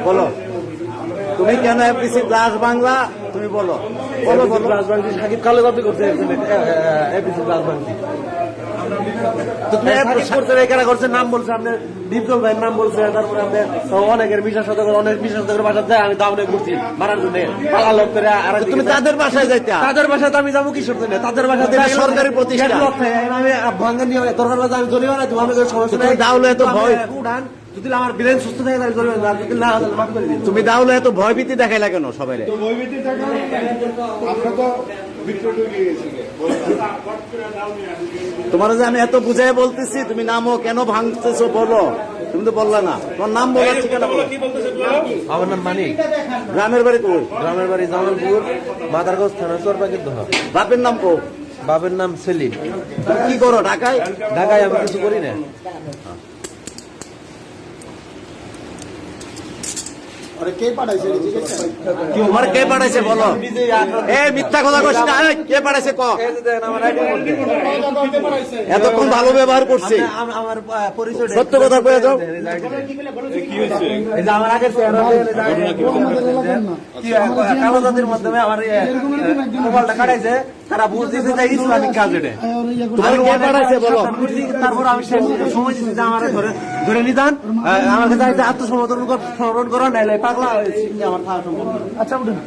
বলো তুমি কেন এফডিসি প্লাস বাংলা, তুমি বলো বলো বলো। প্লাস বাংলা সাকিব কালো কপি করছে এফডিসি প্লাস বাংলা। করছে নাম বলছে আপনার দীপজল ভাইয়ের নাম বলছে, তারপরে আপনার অনেকের বিশ্বাস অনেক বিশ্বাস বাসা যায়, আমি দাম ঘুরছি মারার জন্য পালা লোক করে। আর তুমি তাদের বাসায় যাইতে, তাদের বাসায় তো আমি যাবো কিসের জন্য? তাদের বাসাতে সরকারি প্রতিষ্ঠান, আমি ভাঙ্গা নিয়ে দরকার আমি জরিমানা দেবো, আমি সমস্যা নেই। দাউলে এত ভয়, উড়ান যদি আমার ব্রেন সুস্থ থাকে তাহলে জরিমানা, যদি না মাফ করে দিন। তুমি দাউলে এত ভয়ভীতি দেখাইলা কেন সবাই? তোমার যে আমি এত বুঝাই বলতেছি, তুমি নামও কেন ভাঙতেছো বলো। তুমি তো বললা না, তোমার নাম বলাচ্ছি কেন? আমার নাম মানিক। গ্রামের বাড়ি কই? গ্রামের বাড়ি জামালপুর, মাদারগঞ্জ থানা, চরপাকির দোহা। বাপের নাম কো? বাপের নাম সেলিম। তুমি কি করো ঢাকায়? ঢাকায় আমি কিছু করি না। তোমার কে পাঠাইছে বলো? এ মিথ্যা কথা কইছ না, কে পাঠাইছে ক? এতক্ষণ ভালো ব্যবহার করছি, আমার পরিচয় সত্য কথা কয়ে যাও। আমার আগের কালো জাতির মাধ্যমে আমার মোবাইলটা কাটাইছে, তারা বুঝতেছে যে ইসলামিক কাজ এটা। তোমার কে পাঠাইছে বলো? তারপর আমি সময় দিচ্ছি যে আমার ধরে নিতাম, আমার কাছে আত্মসমর্পণ করা নাইলে পাগলা হয়েছে আমার খাওয়া সম্ভব। আচ্ছা উঠুন।